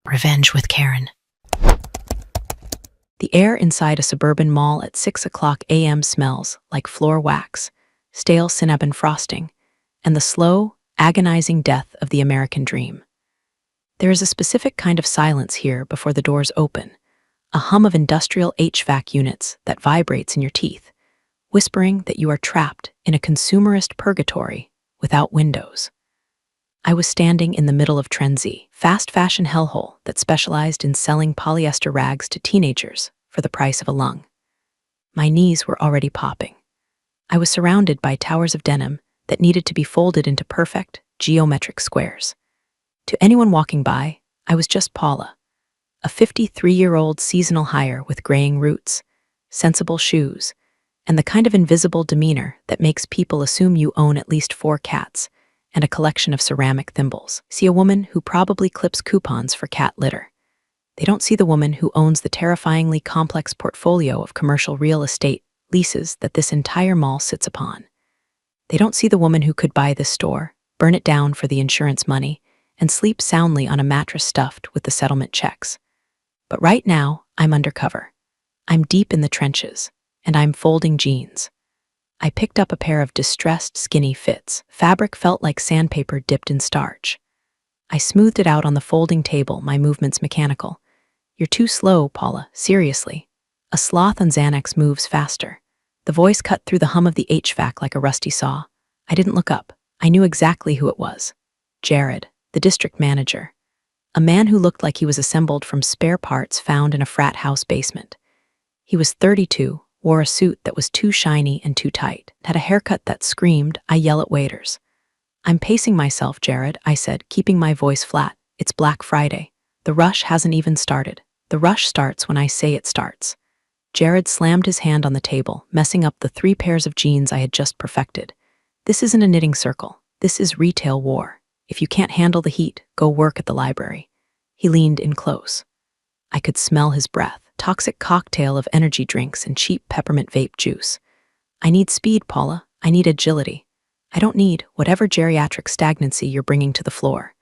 Revenge with Karen. The air inside a suburban mall at 6 a.m. smells like floor wax, stale cinnamon frosting, and the slow, agonizing death of the American dream. There is a specific kind of silence here before the doors open, a hum of industrial HVAC units that vibrates in your teeth, whispering that you are trapped in a consumerist purgatory without windows. I was standing in the middle of Trendsy, fast fashion hellhole that specialized in selling polyester rags to teenagers for the price of a lung. My knees were already popping. I was surrounded by towers of denim that needed to be folded into perfect, geometric squares. To anyone walking by, I was just Paula, a 53-year-old seasonal hire with graying roots, sensible shoes, and the kind of invisible demeanor that makes people assume you own at least 4 cats and a collection of ceramic thimbles. See a woman who probably clips coupons for cat litter. They don't see the woman who owns the terrifyingly complex portfolio of commercial real estate leases that this entire mall sits upon. They don't see the woman who could buy this store, burn it down for the insurance money, and sleep soundly on a mattress stuffed with the settlement checks. But right now, I'm undercover. I'm deep in the trenches, and I'm folding jeans. I picked up a pair of distressed, skinny fits. Fabric felt like sandpaper dipped in starch. I smoothed it out on the folding table, my movements mechanical. You're too slow, Paula, seriously. A sloth on Xanax moves faster. The voice cut through the hum of the HVAC like a rusty saw. I didn't look up. I knew exactly who it was. Jared, the district manager. A man who looked like he was assembled from spare parts found in a frat house basement. He was 32, wore a suit that was too shiny and too tight, had a haircut that screamed, "I yell at waiters." "I'm pacing myself, Jared," I said, keeping my voice flat. "It's Black Friday. The rush hasn't even started. The rush starts when I say it starts." Jared slammed his hand on the table, messing up the 3 pairs of jeans I had just perfected. "This isn't a knitting circle. This is retail war. If you can't handle the heat, go work at the library." He leaned in close. I could smell his breath, toxic cocktail of energy drinks and cheap peppermint vape juice. "I need speed, Paula. I need agility. I don't need whatever geriatric stagnancy you're bringing to the floor."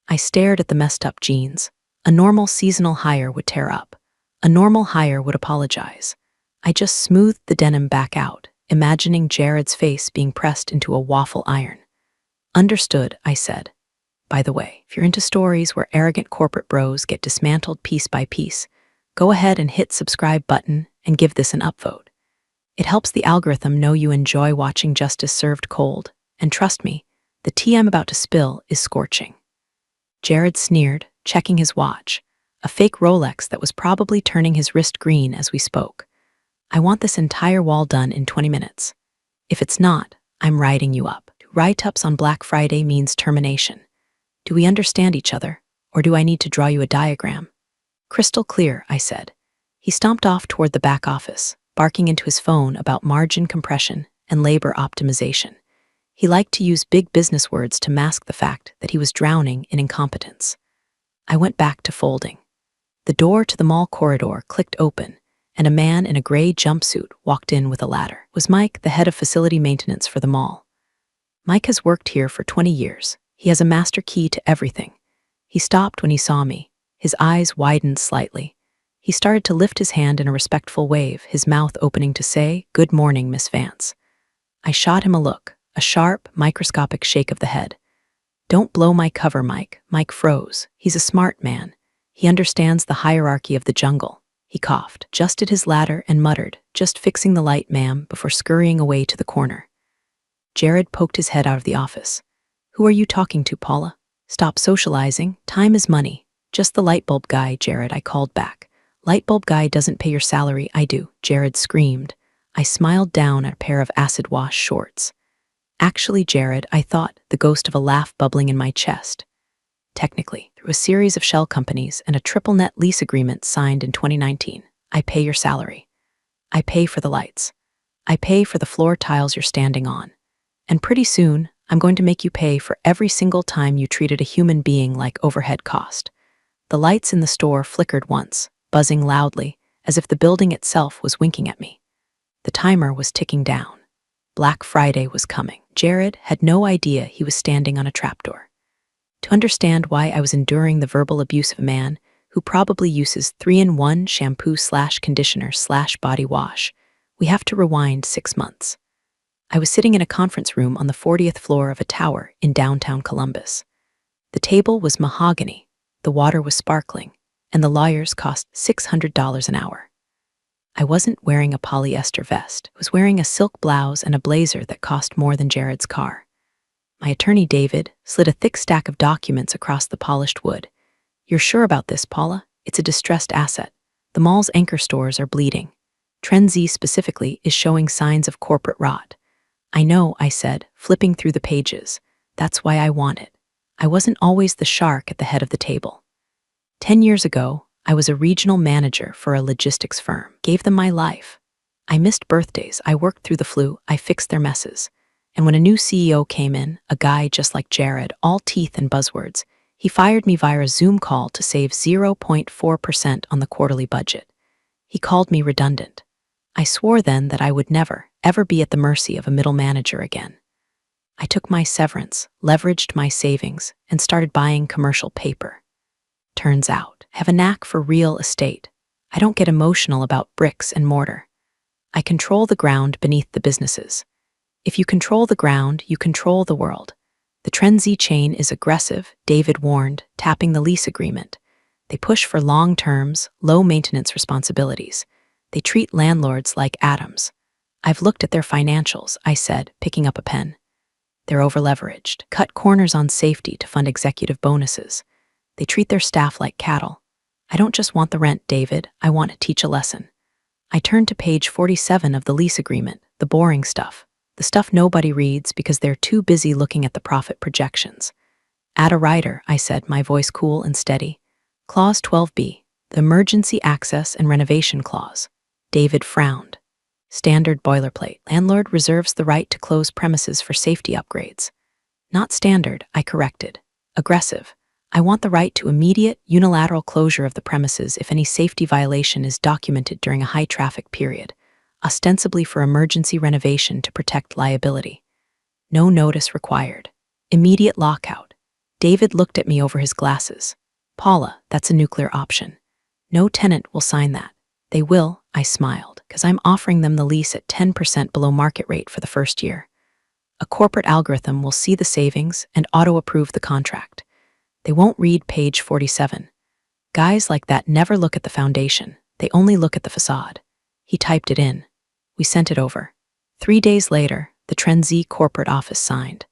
I stared at the messed up jeans. A normal seasonal hire would tear up. A normal hire would apologize. I just smoothed the denim back out, imagining Jared's face being pressed into a waffle iron. "Understood," I said. "By the way, if you're into stories where arrogant corporate bros get dismantled piece by piece, go ahead and hit subscribe button and give this an upvote. It helps the algorithm know you enjoy watching justice served cold, and trust me, the tea I'm about to spill is scorching." Jared sneered, checking his watch, a fake Rolex that was probably turning his wrist green as we spoke. "I want this entire wall done in 20 minutes. If it's not, I'm writing you up. Write-ups on Black Friday means termination. Do we understand each other, or do I need to draw you a diagram?" "Crystal clear," I said. He stomped off toward the back office, barking into his phone about margin compression and labor optimization. He liked to use big business words to mask the fact that he was drowning in incompetence. I went back to folding. The door to the mall corridor clicked open, and a man in a gray jumpsuit walked in with a ladder. It was Mike, the head of facility maintenance for the mall. Mike has worked here for 20 years. He has a master key to everything. He stopped when he saw me. His eyes widened slightly. He started to lift his hand in a respectful wave, his mouth opening to say, "Good morning, Miss Vance." I shot him a look, a sharp, microscopic shake of the head. "Don't blow my cover, Mike." Mike froze. He's a smart man. He understands the hierarchy of the jungle. He coughed, adjusted his ladder, and muttered, "Just fixing the light, ma'am," before scurrying away to the corner. Jared poked his head out of the office. "Who are you talking to, Paula? Stop socializing. Time is money." "Just the light bulb guy, Jared," I called back. "Light bulb guy doesn't pay your salary." "I do," Jared screamed. I smiled down at a pair of acid wash shorts. "Actually, Jared," I thought, the ghost of a laugh bubbling in my chest. "Technically, through a series of shell companies and a triple net lease agreement signed in 2019, I pay your salary. I pay for the lights. I pay for the floor tiles you're standing on. And pretty soon, I'm going to make you pay for every single time you treated a human being like overhead cost." The lights in the store flickered once, buzzing loudly, as if the building itself was winking at me. The timer was ticking down. Black Friday was coming. Jared had no idea he was standing on a trapdoor. to understand why I was enduring the verbal abuse of a man who probably uses 3-in-1 shampoo/conditioner/body wash. We have to rewind 6 months. I was sitting in a conference room on the 40th floor of a tower in downtown Columbus. The table was mahogany, the water was sparkling, and the lawyers cost $600 an hour. I wasn't wearing a polyester vest. I was wearing a silk blouse and a blazer that cost more than Jared's car. My attorney, David, slid a thick stack of documents across the polished wood. "You're sure about this, Paula? It's a distressed asset. The mall's anchor stores are bleeding. Trend Z specifically is showing signs of corporate rot." "I know," I said, flipping through the pages. "That's why I want it. I wasn't always the shark at the head of the table. 10 years ago, I was a regional manager for a logistics firm. Gave them my life. I missed birthdays, I worked through the flu, I fixed their messes. And when a new CEO came in, a guy just like Jared, all teeth and buzzwords, he fired me via a Zoom call to save 0.4% on the quarterly budget. He called me redundant. I swore then that I would never, ever be at the mercy of a middle manager again. I took my severance, leveraged my savings, and started buying commercial paper. Turns out, I have a knack for real estate. I don't get emotional about bricks and mortar. I control the ground beneath the businesses. If you control the ground, you control the world. The Trend Z chain is aggressive, David warned, tapping the lease agreement. They push for long terms, low maintenance responsibilities. They treat landlords like atoms. I've looked at their financials, I said, picking up a pen. They're overleveraged, cut corners on safety to fund executive bonuses. They treat their staff like cattle. I don't just want the rent, David, I want to teach a lesson. I turned to page 47 of the lease agreement, the boring stuff. The stuff nobody reads because they're too busy looking at the profit projections. "Add a rider," I said, my voice cool and steady. "Clause 12B, the emergency access and renovation clause." David frowned. "Standard boilerplate. Landlord reserves the right to close premises for safety upgrades." "Not standard," I corrected. "Aggressive. I want the right to immediate, unilateral closure of the premises if any safety violation is documented during a high-traffic period, ostensibly for emergency renovation to protect liability. No notice required. Immediate lockout." David looked at me over his glasses. "Paula, that's a nuclear option. No tenant will sign that." "They will," I smiled, because I'm offering them the lease at 10% below market rate for the first year. A corporate algorithm will see the savings and auto-approve the contract. They won't read page 47. Guys like that never look at the foundation. They only look at the facade. He typed it in. We sent it over. 3 days later, the Trend Z corporate office signed.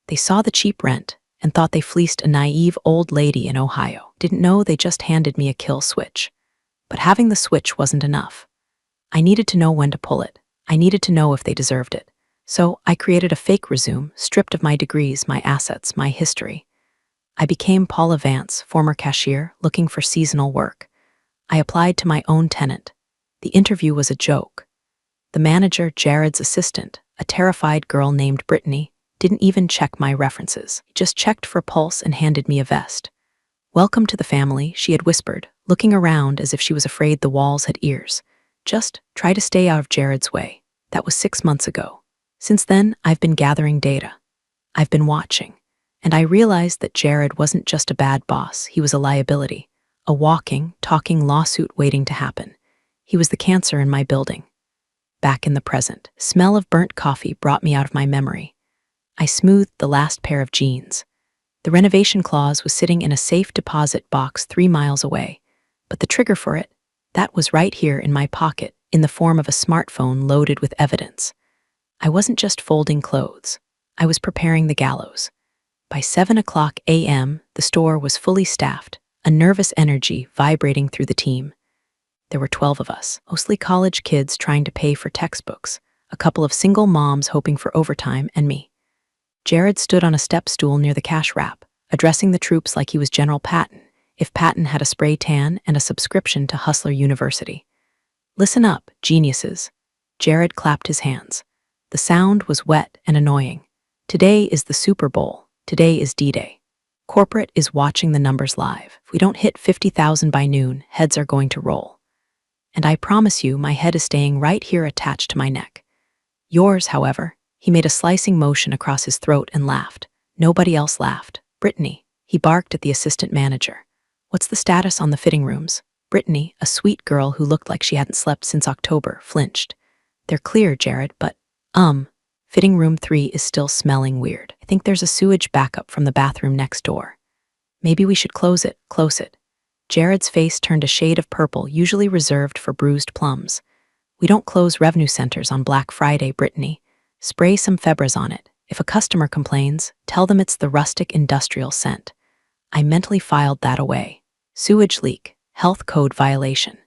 They saw the cheap rent and thought they fleeced a naive old lady in Ohio. Didn't know they just handed me a kill switch. But having the switch wasn't enough. I needed to know when to pull it. I needed to know if they deserved it. So I created a fake resume, stripped of my degrees, my assets, my history. I became Paula Vance, former cashier, looking for seasonal work. I applied to my own tenant. The interview was a joke. The manager, Jared's assistant, a terrified girl named Brittany, didn't even check my references. He just checked for pulse and handed me a vest. "Welcome to the family," she had whispered, looking around as if she was afraid the walls had ears. "Just try to stay out of Jared's way." That was 6 months ago. Since then, I've been gathering data. I've been watching. And I realized that Jared wasn't just a bad boss, he was a liability. A walking, talking lawsuit waiting to happen. He was the cancer in my building. Back in the present, smell of burnt coffee brought me out of my memory. I smoothed the last pair of jeans. The renovation clause was sitting in a safe deposit box 3 miles away, but the trigger for it, that was right here in my pocket, in the form of a smartphone loaded with evidence. I wasn't just folding clothes. I was preparing the gallows. By 7:00 a.m., the store was fully staffed, a nervous energy vibrating through the team. There were 12 of us, mostly college kids trying to pay for textbooks, a couple of single moms hoping for overtime, and me. Jared stood on a step stool near the cash wrap, addressing the troops like he was General Patton, if Patton had a spray tan and a subscription to Hustler University. "Listen up, geniuses." Jared clapped his hands. The sound was wet and annoying. Today is the Super Bowl. Today is D-Day. Corporate is watching the numbers live. If we don't hit 50,000 by noon, heads are going to roll. And I promise you, my head is staying right here attached to my neck. Yours, however. He made a slicing motion across his throat and laughed. Nobody else laughed. Brittany. He barked at the assistant manager. What's the status on the fitting rooms? Brittany, a sweet girl who looked like she hadn't slept since October, flinched. They're clear, Jared, but, fitting room 3 is still smelling weird. I think there's a sewage backup from the bathroom next door. Maybe we should close it. Jared's face turned a shade of purple, usually reserved for bruised plums. We don't close revenue centers on Black Friday, Brittany. Spray some Febres on it. If a customer complains, tell them it's the rustic industrial scent. I mentally filed that away. Sewage leak, health code violation.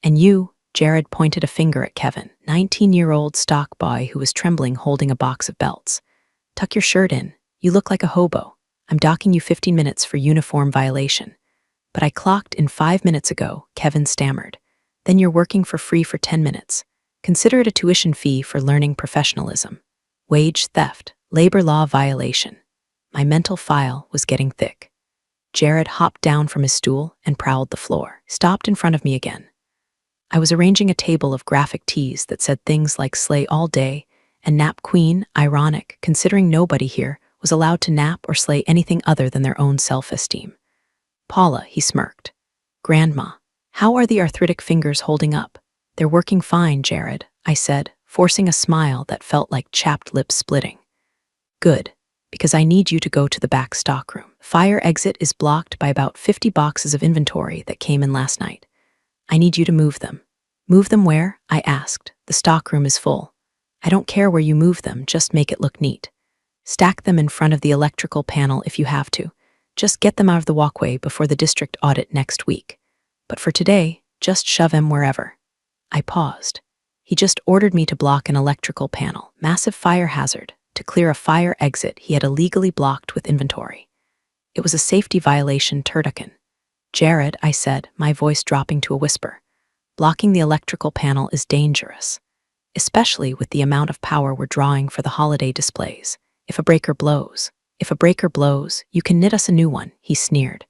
And you, Jared pointed a finger at Kevin, 19-year-old stock boy who was trembling holding a box of belts. Tuck your shirt in. You look like a hobo. I'm docking you 15 minutes for uniform violation. But I clocked in 5 minutes ago, Kevin stammered. Then you're working for free for 10 minutes. Consider it a tuition fee for learning professionalism. Wage theft, labor law violation. My mental file was getting thick. Jared hopped down from his stool and prowled the floor, stopped in front of me again. I was arranging a table of graphic tees that said things like slay all day and nap queen, ironic, considering nobody here was allowed to nap or slay anything other than their own self-esteem. Paula, he smirked. Grandma, how are the arthritic fingers holding up? They're working fine, Jared, I said, forcing a smile that felt like chapped lips splitting. Good, because I need you to go to the back stockroom. Fire exit is blocked by about 50 boxes of inventory that came in last night. I need you to move them. Move them where? I asked. The stockroom is full. I don't care where you move them, just make it look neat. Stack them in front of the electrical panel if you have to. Just get them out of the walkway before the district audit next week. But for today, just shove them wherever. I paused. He just ordered me to block an electrical panel, massive fire hazard, to clear a fire exit he had illegally blocked with inventory. It was a safety violation turducken. Jared, I said, my voice dropping to a whisper. Blocking the electrical panel is dangerous, especially with the amount of power we're drawing for the holiday displays. If a breaker blows, you can knit us a new one, he sneered.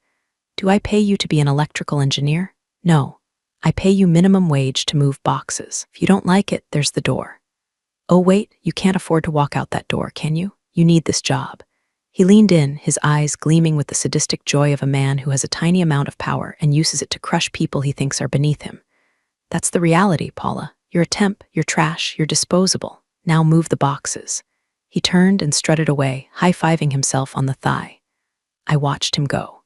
Do I pay you to be an electrical engineer? No. I pay you minimum wage to move boxes. If you don't like it, there's the door. Oh wait, you can't afford to walk out that door, can you? You need this job. He leaned in, his eyes gleaming with the sadistic joy of a man who has a tiny amount of power and uses it to crush people he thinks are beneath him. That's the reality, Paula. You're a temp, you're trash, you're disposable. Now move the boxes. He turned and strutted away, high-fiving himself on the thigh. I watched him go.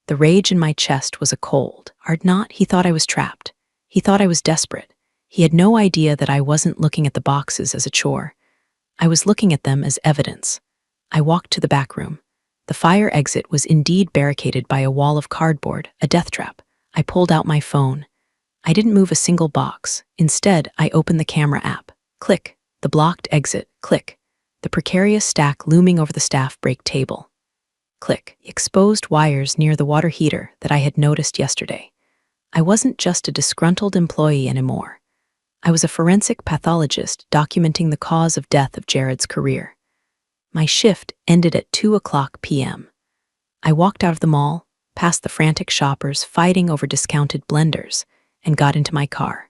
The rage in my chest was a cold. Not, he thought I was trapped. He thought I was desperate. He had no idea that I wasn't looking at the boxes as a chore. I was looking at them as evidence. I walked to the back room. The fire exit was indeed barricaded by a wall of cardboard, a death trap. I pulled out my phone. I didn't move a single box. Instead, I opened the camera app. Click. The blocked exit. Click. The precarious stack looming over the staff break table. Click. Exposed wires near the water heater that I had noticed yesterday. I wasn't just a disgruntled employee anymore. I was a forensic pathologist documenting the cause of death of Jared's career. My shift ended at 2:00 p.m. I walked out of the mall, past the frantic shoppers fighting over discounted blenders, and got into my car.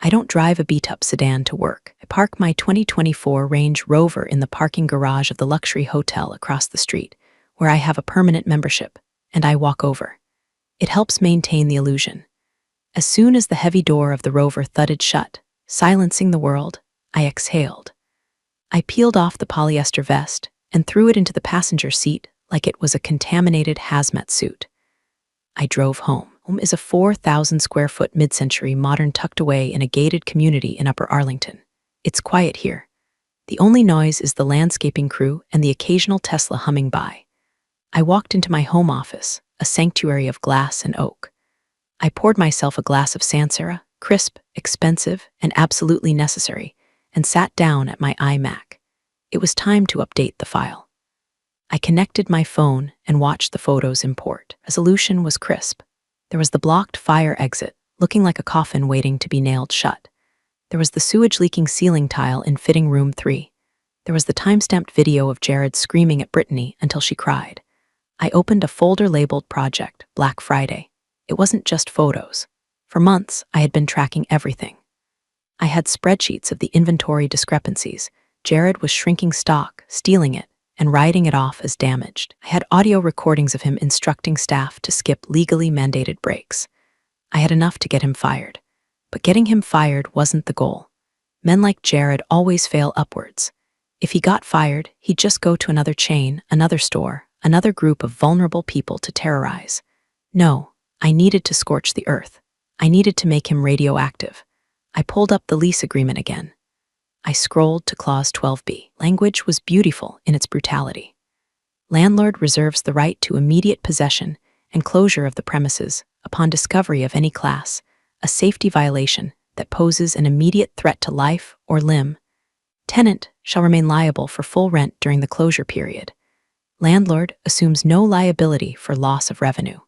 I don't drive a beat-up sedan to work. I park my 2024 Range Rover in the parking garage of the luxury hotel across the street, where I have a permanent membership, and I walk over. It helps maintain the illusion. As soon as the heavy door of the Rover thudded shut, silencing the world, I exhaled. I peeled off the polyester vest and threw it into the passenger seat like it was a contaminated hazmat suit. I drove home. Home is a 4,000-square-foot mid-century modern tucked away in a gated community in Upper Arlington. It's quiet here. The only noise is the landscaping crew and the occasional Tesla humming by. I walked into my home office, a sanctuary of glass and oak. I poured myself a glass of Sansera, crisp, expensive, and absolutely necessary, and sat down at my iMac. It was time to update the file. I connected my phone and watched the photos import. Resolution was crisp. There was the blocked fire exit, looking like a coffin waiting to be nailed shut. There was the sewage-leaking ceiling tile in fitting room 3. There was the time-stamped video of Jared screaming at Brittany until she cried. I opened a folder labeled Project Black Friday. It wasn't just photos. For months, I had been tracking everything. I had spreadsheets of the inventory discrepancies. Jared was shrinking stock, stealing it, and writing it off as damaged. I had audio recordings of him instructing staff to skip legally mandated breaks. I had enough to get him fired. But getting him fired wasn't the goal. Men like Jared always fail upwards. If he got fired, he'd just go to another chain, another store, another group of vulnerable people to terrorize. No, I needed to scorch the earth. I needed to make him radioactive. I pulled up the lease agreement again. I scrolled to Clause 12b. Language was beautiful in its brutality. Landlord reserves the right to immediate possession and closure of the premises upon discovery of any class, a safety violation that poses an immediate threat to life or limb. Tenant shall remain liable for full rent during the closure period. Landlord assumes no liability for loss of revenue.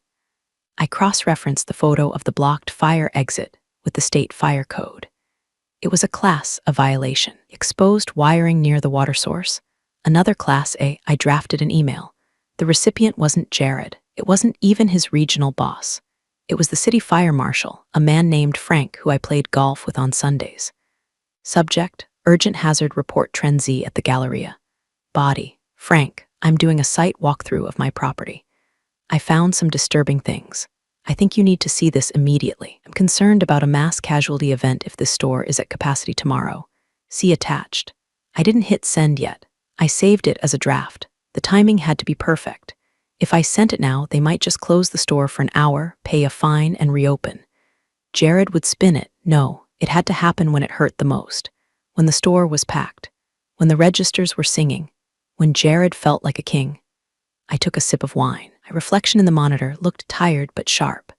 I cross-referenced the photo of the blocked fire exit with the state fire code. It was a Class A violation. Exposed wiring near the water source. Another Class A. I drafted an email. The recipient wasn't Jared. It wasn't even his regional boss. It was the city fire marshal, a man named Frank who I played golf with on Sundays. Subject: Urgent Hazard Report Trend Z at the Galleria. Body: Frank, I'm doing a site walkthrough of my property. I found some disturbing things. I think you need to see this immediately. I'm concerned about a mass casualty event if this store is at capacity tomorrow. See attached. I didn't hit send yet. I saved it as a draft. The timing had to be perfect. If I sent it now, they might just close the store for an hour, pay a fine, and reopen. Jared would spin it. No, it had to happen when it hurt the most. When the store was packed. When the registers were singing. When Jared felt like a king. I took a sip of wine. My reflection in the monitor looked tired but sharp.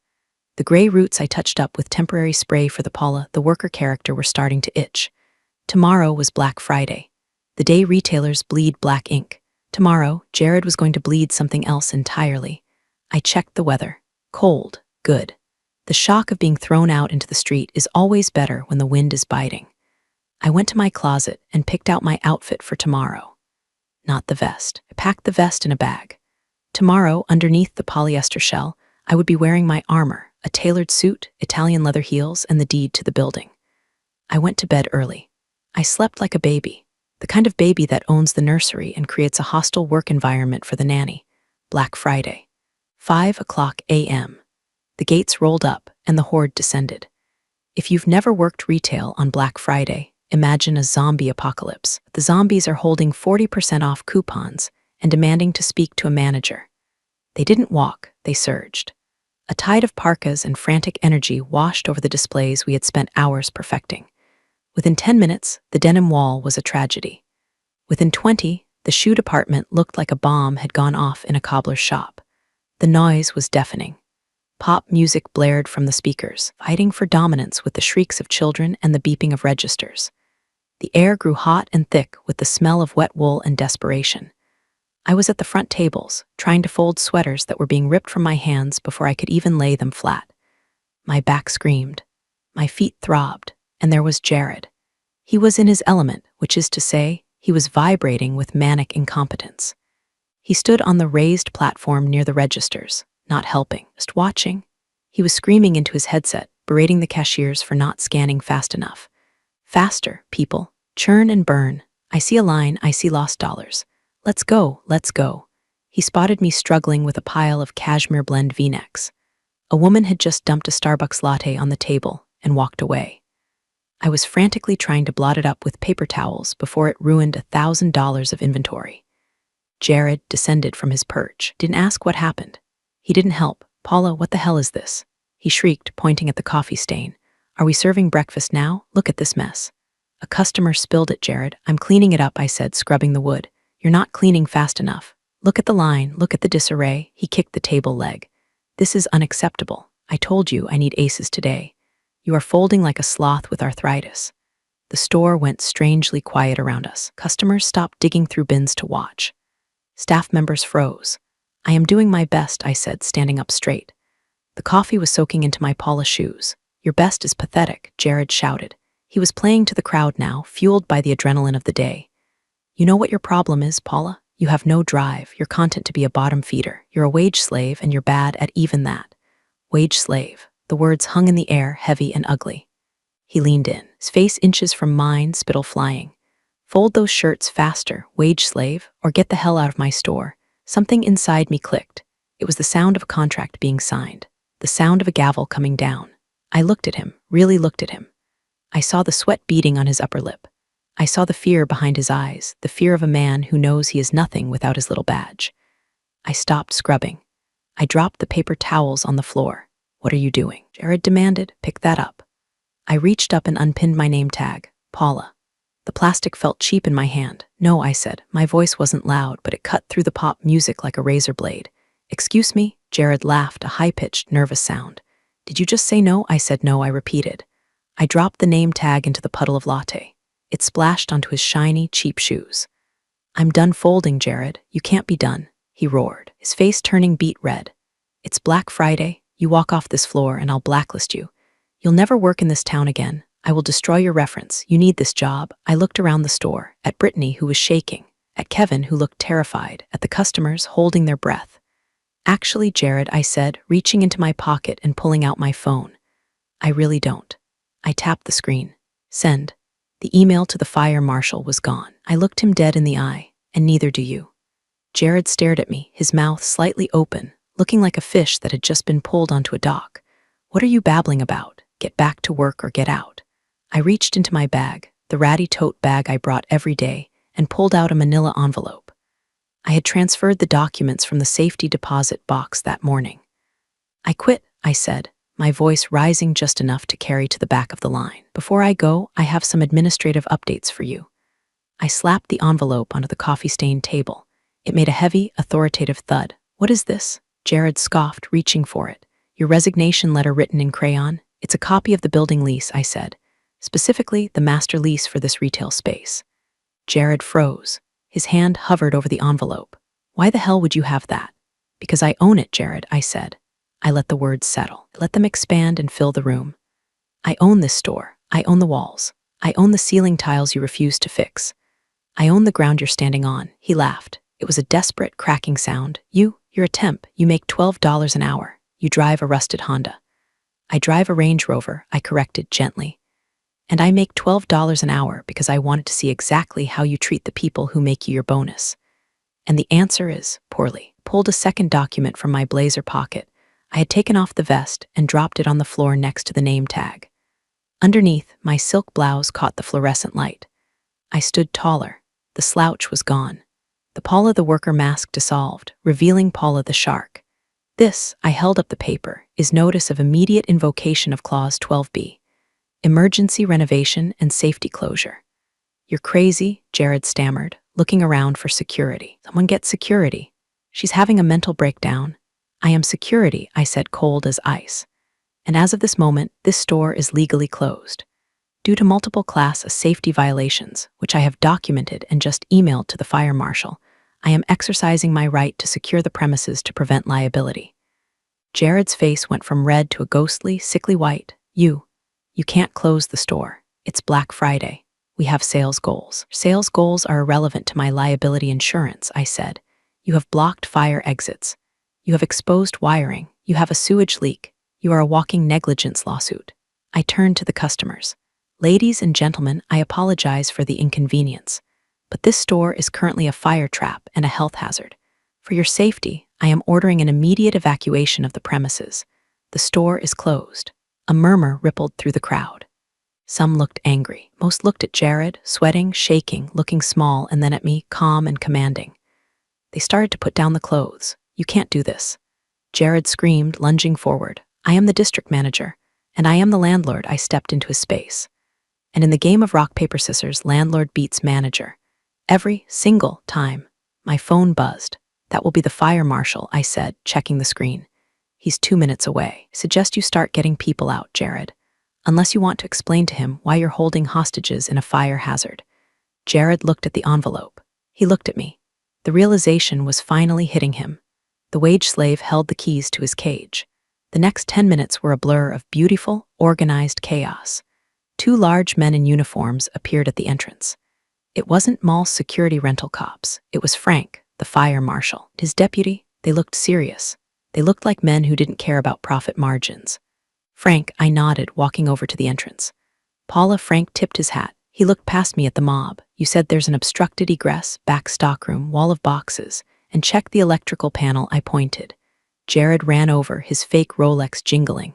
The gray roots I touched up with temporary spray for the Paula, the worker character, were starting to itch. Tomorrow was Black Friday. The day retailers bleed black ink. Tomorrow, Jared was going to bleed something else entirely. I checked the weather. Cold. Good. The shock of being thrown out into the street is always better when the wind is biting. I went to my closet and picked out my outfit for tomorrow. Not the vest. I packed the vest in a bag. Tomorrow, underneath the polyester shell, I would be wearing my armor, a tailored suit, Italian leather heels, and the deed to the building. I went to bed early. I slept like a baby, the kind of baby that owns the nursery and creates a hostile work environment for the nanny. Black Friday. 5:00 a.m. The gates rolled up and the horde descended. If you've never worked retail on Black Friday, imagine a zombie apocalypse. The zombies are holding 40% off coupons and demanding to speak to a manager. They didn't walk, they surged. A tide of parkas and frantic energy washed over the displays we had spent hours perfecting. Within 10 minutes, the denim wall was a tragedy. Within 20, the shoe department looked like a bomb had gone off in a cobbler's shop. The noise was deafening. Pop music blared from the speakers, fighting for dominance with the shrieks of children and the beeping of registers. The air grew hot and thick with the smell of wet wool and desperation. I was at the front tables, trying to fold sweaters that were being ripped from my hands before I could even lay them flat. My back screamed. My feet throbbed, and there was Jared. He was in his element, which is to say, he was vibrating with manic incompetence. He stood on the raised platform near the registers, not helping, just watching. He was screaming into his headset, berating the cashiers for not scanning fast enough. Faster, people. Churn and burn. I see a line, I see lost dollars. Let's go, let's go. He spotted me struggling with a pile of cashmere blend V-necks. A woman had just dumped a Starbucks latte on the table and walked away. I was frantically trying to blot it up with paper towels before it ruined $1,000 of inventory. Jared descended from his perch. Didn't ask what happened. He didn't help. Paula, what the hell is this? He shrieked, pointing at the coffee stain. Are we serving breakfast now? Look at this mess. A customer spilled it, Jared. I'm cleaning it up, I said, scrubbing the wood. You're not cleaning fast enough. Look at the line, look at the disarray. He kicked the table leg. This is unacceptable. I told you I need aces today. You are folding like a sloth with arthritis. The store went strangely quiet around us. Customers stopped digging through bins to watch. Staff members froze. I am doing my best, I said, standing up straight. The coffee was soaking into my Paula shoes. Your best is pathetic, Jared shouted. He was playing to the crowd now, fueled by the adrenaline of the day. You know what your problem is, Paula? You have no drive, you're content to be a bottom feeder. You're a wage slave and you're bad at even that. Wage slave. The words hung in the air, heavy and ugly. He leaned in, his face inches from mine, spittle flying. Fold those shirts faster, wage slave, or get the hell out of my store. Something inside me clicked. It was the sound of a contract being signed, the sound of a gavel coming down. I looked at him, really looked at him. I saw the sweat beading on his upper lip. I saw the fear behind his eyes, the fear of a man who knows he is nothing without his little badge. I stopped scrubbing. I dropped the paper towels on the floor. "What are you doing?" Jared demanded. "Pick that up." I reached up and unpinned my name tag, Paula. The plastic felt cheap in my hand. "No," I said. My voice wasn't loud, but it cut through the pop music like a razor blade. "Excuse me?" Jared laughed, a high-pitched, nervous sound. "Did you just say no?" I said no, I repeated. I dropped the name tag into the puddle of latte. It splashed onto his shiny, cheap shoes. "I'm done folding, Jared. You can't be done," he roared, his face turning beet red. "It's Black Friday. You walk off this floor and I'll blacklist you. You'll never work in this town again. I will destroy your reference. You need this job." I looked around the store, at Brittany, who was shaking, at Kevin, who looked terrified, at the customers holding their breath. "Actually, Jared," I said, reaching into my pocket and pulling out my phone. "I really don't." I tapped the screen. Send. The email to the fire marshal was gone. I looked him dead in the eye, and neither do you. Jared stared at me, his mouth slightly open, looking like a fish that had just been pulled onto a dock. "What are you babbling about? Get back to work or get out." I reached into my bag, the ratty tote bag I brought every day, and pulled out a manila envelope. I had transferred the documents from the safety deposit box that morning. "I quit," I said, my voice rising just enough to carry to the back of the line. "Before I go, I have some administrative updates for you." I slapped the envelope onto the coffee-stained table. It made a heavy, authoritative thud. "What is this?" Jared scoffed, reaching for it. "Your resignation letter written in crayon? It's a copy of the building lease," I said. "Specifically, the master lease for this retail space." Jared froze. His hand hovered over the envelope. "Why the hell would you have that?" "Because I own it, Jared," I said. I let the words settle. Let them expand and fill the room. "I own this store. I own the walls. I own the ceiling tiles you refuse to fix. I own the ground you're standing on." He laughed. It was a desperate, cracking sound. You're a temp. You make $12 an hour. You drive a rusted Honda." "I drive a Range Rover," I corrected gently. "And I make $12 an hour because I wanted to see exactly how you treat the people who make you your bonus." "And the answer is poorly." Pulled a second document from my blazer pocket. I had taken off the vest and dropped it on the floor next to the name tag. Underneath, my silk blouse caught the fluorescent light. I stood taller. The slouch was gone. The Paula the worker mask dissolved, revealing Paula the shark. "This," I held up the paper, "is notice of immediate invocation of Clause 12B. Emergency renovation and safety closure." "You're crazy," Jared stammered, looking around for security. "Someone get security. She's having a mental breakdown." "I am security," I said, cold as ice. "And as of this moment, this store is legally closed. Due to multiple class safety violations, which I have documented and just emailed to the fire marshal, I am exercising my right to secure the premises to prevent liability." Jared's face went from red to a ghostly, sickly white. You can't close the store. It's Black Friday. We have sales goals." "Sales goals are irrelevant to my liability insurance," I said. "You have blocked fire exits. You have exposed wiring. You have a sewage leak. You are a walking negligence lawsuit." I turned to the customers. "Ladies and gentlemen, I apologize for the inconvenience, but this store is currently a fire trap and a health hazard. For your safety, I am ordering an immediate evacuation of the premises. The store is closed." A murmur rippled through the crowd. Some looked angry. Most looked at Jared, sweating, shaking, looking small, and then at me, calm and commanding. They started to put down the clothes. "You can't do this." Jared screamed, lunging forward. "I am the district manager, and I am the landlord." I stepped into his space. And in the game of rock, paper, scissors, landlord beats manager. Every single time. My phone buzzed. "That will be the fire marshal," I said, checking the screen. "He's 2 minutes away. Suggest you start getting people out, Jared. Unless you want to explain to him why you're holding hostages in a fire hazard." Jared looked at the envelope. He looked at me. The realization was finally hitting him. The wage slave held the keys to his cage. The next 10 minutes were a blur of beautiful, organized chaos. 2 large men in uniforms appeared at the entrance. It wasn't mall security rental cops. It was Frank, the fire marshal. His deputy, they looked serious. They looked like men who didn't care about profit margins. "Frank," I nodded, walking over to the entrance. "Paula." Frank tipped his hat. He looked past me at the mob. You said there's an obstructed egress, back stockroom, wall of boxes, and check the electrical panel, I pointed. Jared ran over, his fake Rolex jingling.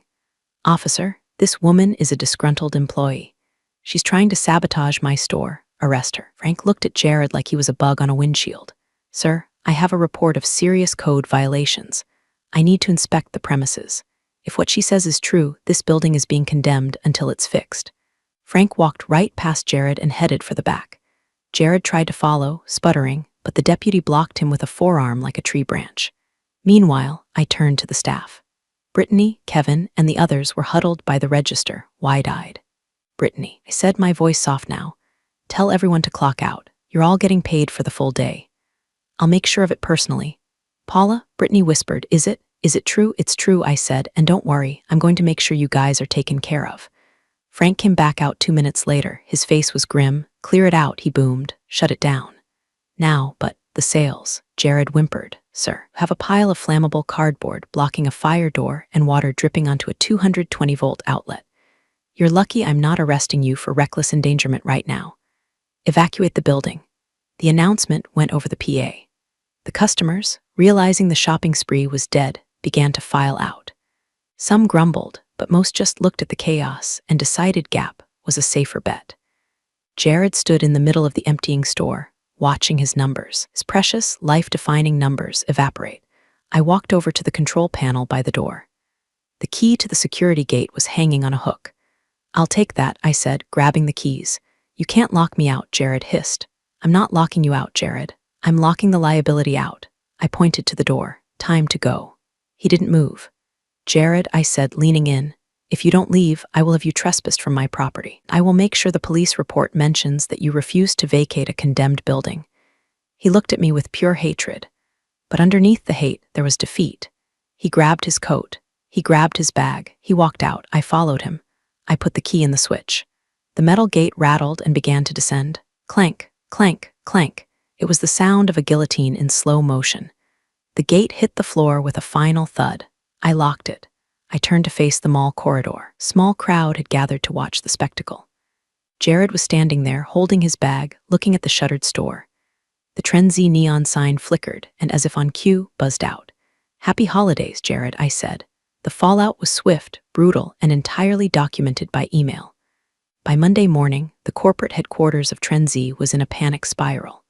Officer, this woman is a disgruntled employee. She's trying to sabotage my store. Arrest her. Frank looked at Jared like he was a bug on a windshield. Sir, I have a report of serious code violations. I need to inspect the premises. If what she says is true, this building is being condemned until it's fixed. Frank walked right past Jared and headed for the back. Jared tried to follow, sputtering, but the deputy blocked him with a forearm like a tree branch. Meanwhile, I turned to the staff. Brittany, Kevin, and the others were huddled by the register, wide-eyed. Brittany, I said, my voice soft now. Tell everyone to clock out. You're all getting paid for the full day. I'll make sure of it personally. Paula, Brittany whispered, Is it true? It's true, I said, and don't worry, I'm going to make sure you guys are taken care of. Frank came back out 2 minutes later. His face was grim. Clear it out, he boomed. Shut it down. Now, but the sales, Jared whimpered. Sir, have a pile of flammable cardboard blocking a fire door and water dripping onto a 220-volt outlet. You're lucky I'm not arresting you for reckless endangerment right now. Evacuate the building. The announcement went over the PA. The customers, realizing the shopping spree was dead, began to file out. Some grumbled, but most just looked at the chaos and decided Gap was a safer bet. Jared stood in the middle of the emptying store, watching his numbers, his precious, life-defining numbers, evaporate. I walked over to the control panel by the door. The key to the security gate was hanging on a hook. I'll take that, I said, grabbing the keys. You can't lock me out, Jared hissed. I'm not locking you out, Jared. I'm locking the liability out. I pointed to the door. Time to go. He didn't move. Jared, I said, leaning in, if you don't leave, I will have you trespassed from my property. I will make sure the police report mentions that you refused to vacate a condemned building. He looked at me with pure hatred. But underneath the hate, there was defeat. He grabbed his coat. He grabbed his bag. He walked out. I followed him. I put the key in the switch. The metal gate rattled and began to descend. Clank, clank, clank. It was the sound of a guillotine in slow motion. The gate hit the floor with a final thud. I locked it. I turned to face the mall corridor. A small crowd had gathered to watch the spectacle. Jared was standing there, holding his bag, looking at the shuttered store. The Trendsy neon sign flickered and, as if on cue, buzzed out. Happy holidays, Jared, I said. The fallout was swift, brutal, and entirely documented by email. By Monday morning, the corporate headquarters of Trendsy was in a panic spiral.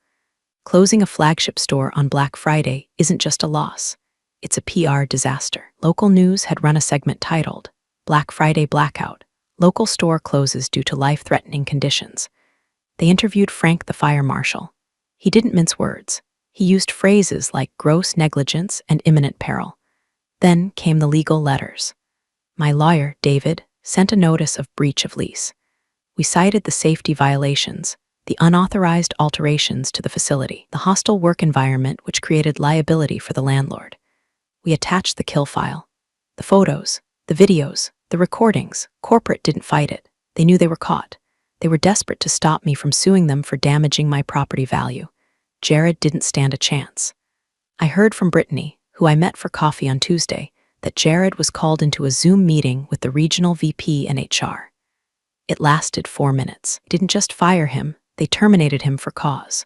Closing a flagship store on Black Friday isn't just a loss. It's a PR disaster. Local news had run a segment titled, Black Friday Blackout. Local store closes due to life-threatening conditions. They interviewed Frank, the fire marshal. He didn't mince words. He used phrases like gross negligence and imminent peril. Then came the legal letters. My lawyer, David, sent a notice of breach of lease. We cited the safety violations, the unauthorized alterations to the facility, the hostile work environment which created liability for the landlord. We attached the kill file. The photos, the videos, the recordings. Corporate didn't fight it. They knew they were caught. They were desperate to stop me from suing them for damaging my property value. Jared didn't stand a chance. I heard from Brittany, who I met for coffee on Tuesday, that Jared was called into a Zoom meeting with the regional VP and HR. It lasted 4 minutes. They didn't just fire him, they terminated him for cause.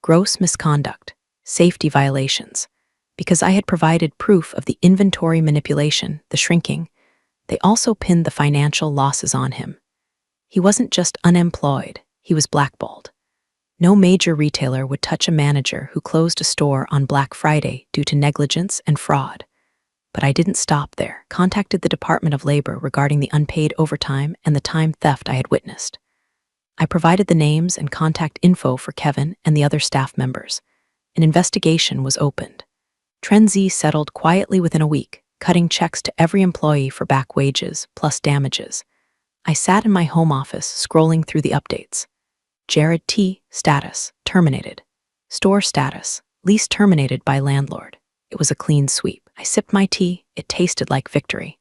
Gross misconduct, safety violations. Because I had provided proof of the inventory manipulation, the shrinking, they also pinned the financial losses on him. He wasn't just unemployed, he was blackballed. No major retailer would touch a manager who closed a store on Black Friday due to negligence and fraud. But I didn't stop there. Contacted the Department of Labor regarding the unpaid overtime and the time theft I had witnessed. I provided the names and contact info for Kevin and the other staff members. An investigation was opened. Trendsy settled quietly within a week, cutting checks to every employee for back wages plus damages. I sat in my home office scrolling through the updates. Jared T. Status, terminated. Store status, lease terminated by landlord. It was a clean sweep. I sipped my tea. It tasted like victory.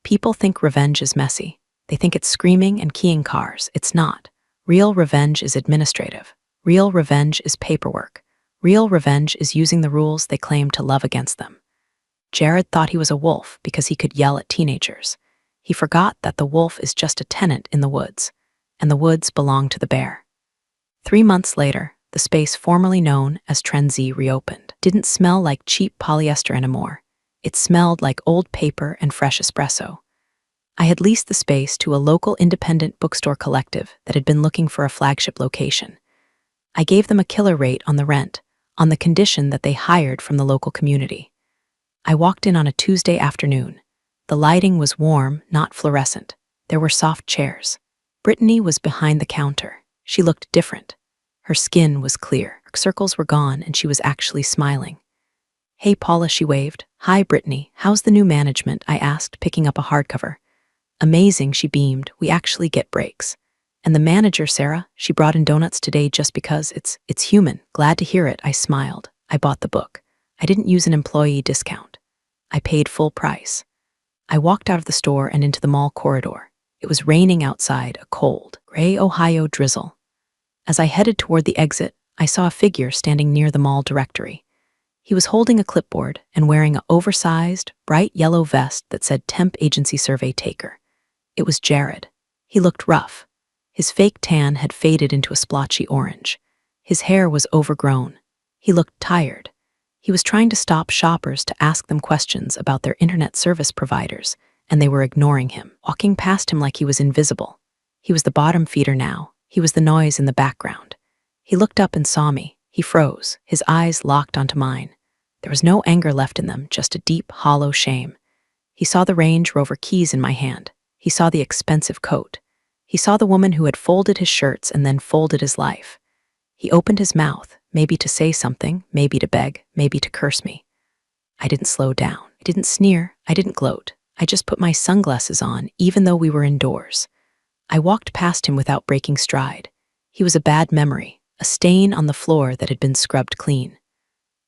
People think revenge is messy. They think it's screaming and keying cars. It's not. Real revenge is administrative. Real revenge is paperwork. Real revenge is using the rules they claim to love against them. Jared thought he was a wolf because he could yell at teenagers. He forgot that the wolf is just a tenant in the woods, and the woods belong to the bear. 3 months later, the space formerly known as Trend Z reopened. Didn't smell like cheap polyester anymore. It smelled like old paper and fresh espresso. I had leased the space to a local independent bookstore collective that had been looking for a flagship location. I gave them a killer rate on the rent, on the condition that they hired from the local community. I walked in on a Tuesday afternoon. The lighting was warm, not fluorescent. There were soft chairs. Brittany was behind the counter. She looked different. Her skin was clear. Her circles were gone, and she was actually smiling. "Hey, Paula," she waved. "Hi, Brittany. How's the new management?" I asked, picking up a hardcover. "Amazing," she beamed. "We actually get breaks. And the manager, Sarah, she brought in donuts today just because it's human." "Glad to hear it," I smiled. I bought the book. I didn't use an employee discount. I paid full price. I walked out of the store and into the mall corridor. It was raining outside, a cold, gray Ohio drizzle. As I headed toward the exit, I saw a figure standing near the mall directory. He was holding a clipboard and wearing an oversized, bright yellow vest that said Temp Agency Survey Taker. It was Jared. He looked rough. His fake tan had faded into a splotchy orange. His hair was overgrown. He looked tired. He was trying to stop shoppers to ask them questions about their internet service providers, and they were ignoring him, walking past him like he was invisible. He was the bottom feeder now. He was the noise in the background. He looked up and saw me. He froze, his eyes locked onto mine. There was no anger left in them, just a deep, hollow shame. He saw the Range Rover keys in my hand. He saw the expensive coat. He saw the woman who had folded his shirts and then folded his life. He opened his mouth, maybe to say something, maybe to beg, maybe to curse me. I didn't slow down. I didn't sneer. I didn't gloat. I just put my sunglasses on, even though we were indoors. I walked past him without breaking stride. He was a bad memory, a stain on the floor that had been scrubbed clean.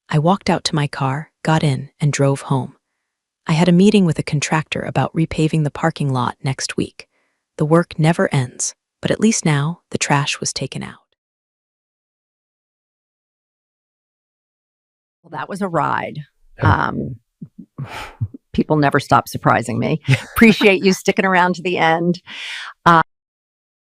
I walked out to my car, got in, and drove home. I had a meeting with a contractor about repaving the parking lot next week. The work never ends, but at least now the trash was taken out. Well, that was a ride. People never stop surprising me. Appreciate you sticking around to the end.